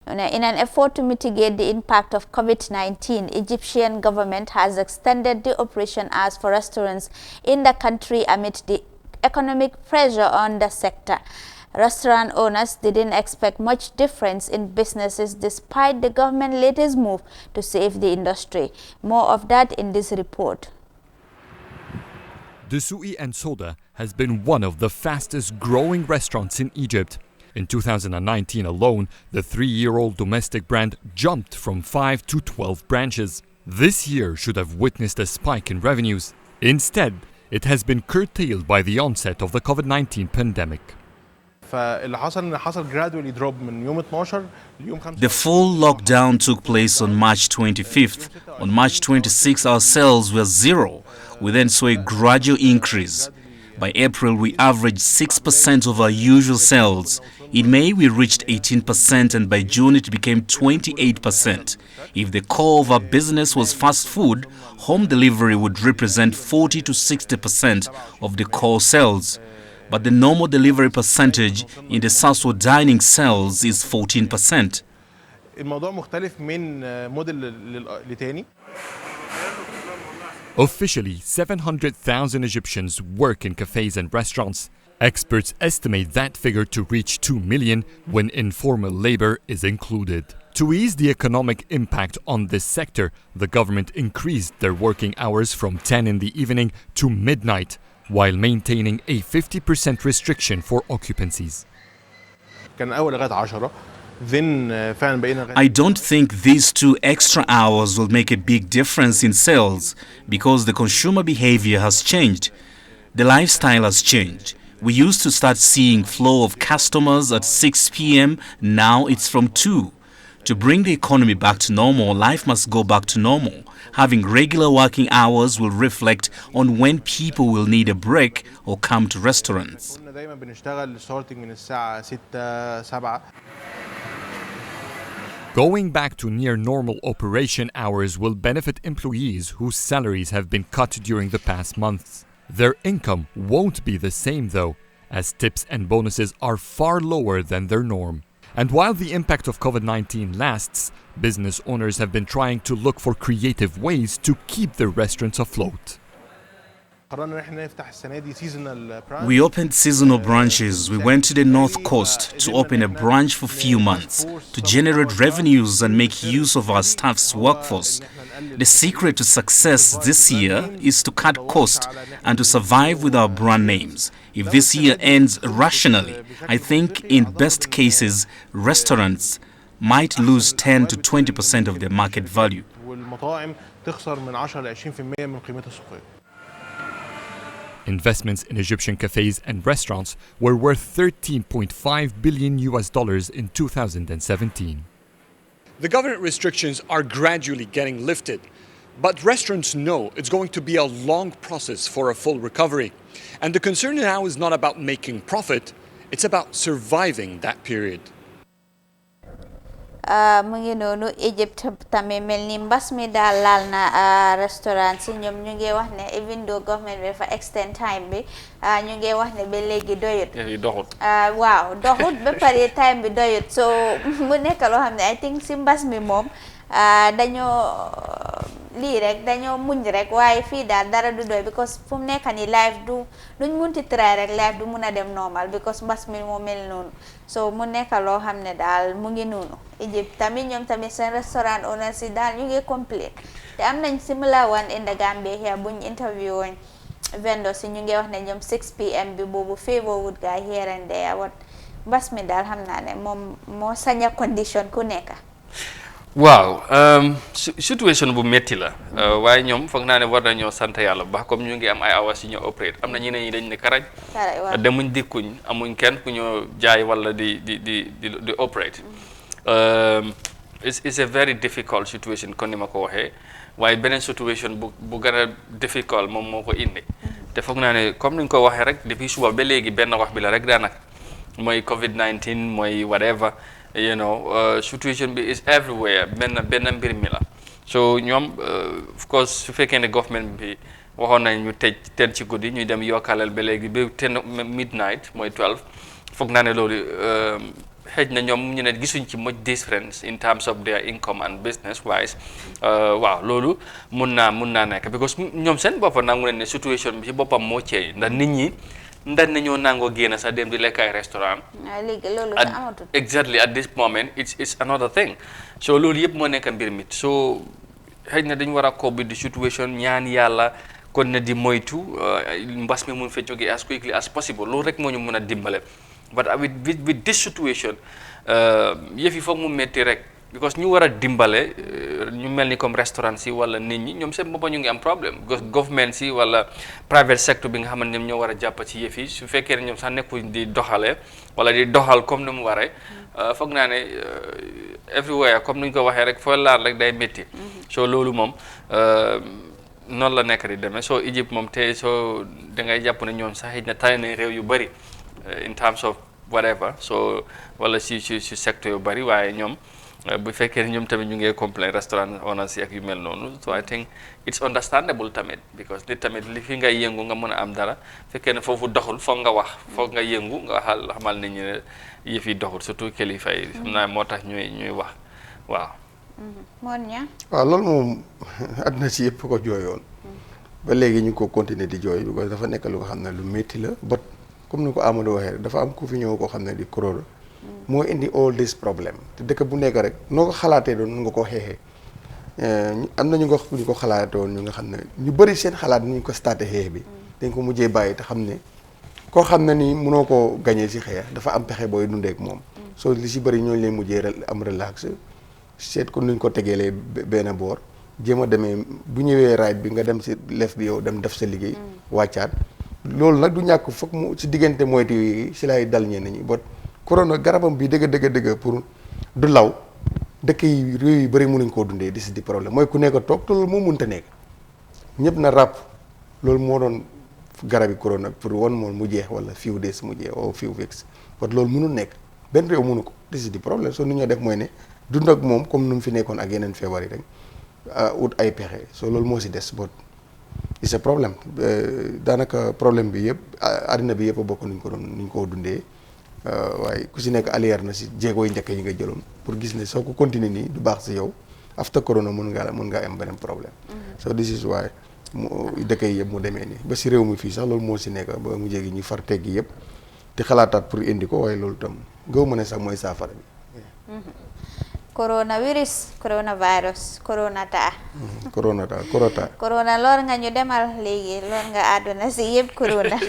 In an effort to mitigate the impact of COVID-19, Egyptian government has extended the operation hours for restaurants in the country amid the economic pressure on the sector. Restaurant owners didn't expect much difference in businesses despite the government's latest move to save the industry. More of that in this report. Dessouky and Soda has been one of the fastest growing restaurants in Egypt. In 2019 alone, the 3-year-old domestic brand jumped from 5 to 12 branches. This year should have witnessed a spike in revenues. Instead, it has been curtailed by the onset of the COVID-19 pandemic. The full lockdown took place on March 25th. On March 26th, our sales were zero. We then saw a gradual increase. By April, we averaged 6% of our usual sales. In May, we reached 18%, and by June, it became 28%. If the core of our business was fast food, home delivery would represent 40 to 60% of the core sales. But the normal delivery percentage in the Southward dining sales is 14%. Officially, 700,000 Egyptians work in cafes and restaurants. Experts estimate that figure to reach 2 million when informal labor is included. To ease the economic impact on this sector, the government increased their working hours from 10 in the evening to midnight, while maintaining a 50% restriction for occupancies. I don't think these 2 extra hours will make a big difference in sales because the consumer behavior has changed. The lifestyle has changed. We used to start seeing flow of customers at 6 p.m. Now it's from 2. To bring the economy back to normal, life must go back to normal. Having regular working hours will reflect on when people will need a break or come to restaurants. Going back to near normal operation hours will benefit employees whose salaries have been cut during the past months. Their income won't be the same though, as tips and bonuses are far lower than their norm. And while the impact of COVID-19 lasts, business owners have been trying to look for creative ways to keep their restaurants afloat. We opened seasonal branches. We went to the North Coast to open a branch for a few months to generate revenues and make use of our staff's workforce. The secret to success this year is to cut costs and to survive with our brand names. If this year ends rationally, I think in best cases, restaurants might lose 10 to 20% of their market value. Investments in Egyptian cafes and restaurants were worth $13.5 billion in 2017. The government restrictions are gradually getting lifted, but restaurants know it's going to be a long process for a full recovery. And the concern now is not about making profit, it's about surviving that period. mu ngi noonu Egypt tamit mel ni mbas mi daal laal na restaurant si ñoom ñu ngi wax ne even though government bi fa extend time bi ñu ngi wax ne ba léegi doyut waaw doxut ba pare time bi doyut so mu nekk loo xam ne I think si mbas mi moom dañoo lii rek dañoo muñ rek waaye fii daal dara du doy because fu mu nekk ni life du luñ munti try rek life du mun a dem normal because mbas mi moo mel noonu so mu nekk loo xam ne daal mu ngi noonu Egypt tamit ñoom tamit seen restaurant owners yi daal ñu ngi complain te am nañ similar one in the Gambia here buñ interview woon vendors si ñu ngi wax ne ñoom 6 p.m. bi boobu favor would guy here and there what mbas mi daal xam naa ne moom moo saña condition ku nekk. waaw situation bu metti la waaye ñoom foog naa ne war nañoo sant yàlla bu baax comme ñu ngi am ay awas yi ñoo operate am na ñeneen ñi dañ ne karaj demuñ dikkuñ amuñ kenn ku ñoo jaay wala di operate it's a very difficult situation kon ni ma ko waxee waaye beneen situation bu gën a difficult moom moo ko indi te foog naa ne comme ni ñu ko waxee rek depuis suba ba léegi benn wax bi la rek daanaka mooy COVID-19 mooy whatever you know situation bi is everywhere benn mbir mi la so ñoom of course su fekkee ne government bi waxoon nañ ñu tëj ci guddi ñuy dem yokkalal ba léegi ba 10 midnight mooy 12 foog naa ne loolu xëj na ñoom ñu ne gisuñ ci much difference in terms of their income and business wise waaw loolu mun naa nekk because ñoom seen boppam nangu ne situation bi ci boppam moo ceey ndax nit ñi ndax nañoo nangoo génn sax dem di lekk ay restaurant léegi loolu sax amatul exactly at this moment it's another thing so loolu yëpp moo nekk mbir mi so xëj na dañu war a cope with the situation ñaan yàlla kon ne di moytu mbas mi mun fa jógee as quickly as possible loolu rek moo ñu mun a dimbale but with this situation yëf yi foog mu métti rek because ñu war a dimbale ñu mel ni comme restaurant si wala nit ñi ñoom seen boppa ñu ngi am problème because government si wala private sector bi nga xamante ñoom ñoo war a jàpp ci yëf yi su fekkee ne ñoom sax nekkuñ di doxalee wala di doxal comme ni mu waree foog naa ne everywhere comme ni ñu ko waxee rek foo laal rek day métti so loolu moom noonu la nekk di demee soo Egypte moom te soo da ngay jàpp ne ñoom sax na tane nañ réew yu bëri in terms of whatever so wala si secteur yu bëri waaye ñoom bu fekkee ne ñoom tamit ñu ngi complain restaurant owners yi ak yu mel noonu so I think it's understandable tamit because nit tamit li fi ngay yëngu nga mën a am dara fekkee ne foofu doxul foog nga wax foog nga yëngu nga xamal nit ñi ne yëf yi doxul surtout kilifa yi xam naa moo tax ñuy wax waaw waaw loolu moom àdduna si yëpp ko jooyoon ba léegi ñu ngi ko continuer di jooy parce que dafa nekk lu ko xam ne lu métti la bot comme ni ko Amadou waxee rek dafa am ku fi ñëw koo xam ne di corona moo indi all this problème te dëkk bu nekk rek noo ko xalaatee doon nga ko xeexee am na ñu ko xalaatee woon ñu nga xam ne ñu bëri seen xalaat ni ñu ko starté xeex bi dañ ko mujjee bàyyi te xam ne koo xam ne ni mënoo koo gañee si xeex dafa am pexe booy dundee ak moom soo li si bëri ñooñu leen mujjee am relax seet ko nuñ ko tegeelee benn boor jéem a demee bu ñëwee right bi nga dem si lef bi yow dem def sa liggéey wàccaat loolu nag du ñàkk foog mu si diggante moytu yi si lay dal ñenn ñi bot corona garabam bi dëgg pour du law dëkk yi réew yu bëri mënuñ koo dundee di si di problème mooy ku nekk toog te loolu moo mënta nekk ñëpp na ràpp loolu moo doon garabi corona pour wan moom mu jeex wala few days mu jeex wala few weeks bot loolu mënul nekk benn réew mënu ko di si di problème soo nu ñoo def mooy ne dund ak moom comme nu mu fi nekkoon ak yeneen feebar yi rek ut ay pexe soo loolu moo si des bot c'est un problème daanaka problème bi yëpp àddina bi yëpp a bokk nuñ ko dundee waaye ku si nekk alière na si jéego yi njëkk yi nga jëloon pour gis ne soo ko continuer nii du baax si yow after corona mën ngaa am beneen problème so this is why dëkk yi yëpp mu demee nii ba si réew mi fii sax loolu moo si nekk ba mu jéegi ñu far teggi yëpp te xalaataat pour indi ko waaye loolu tam gaw ma ne sax mooy saafara bi coronavirus coronata corona lool nga ñu demal léegi lool nga àdduna si yëpp corona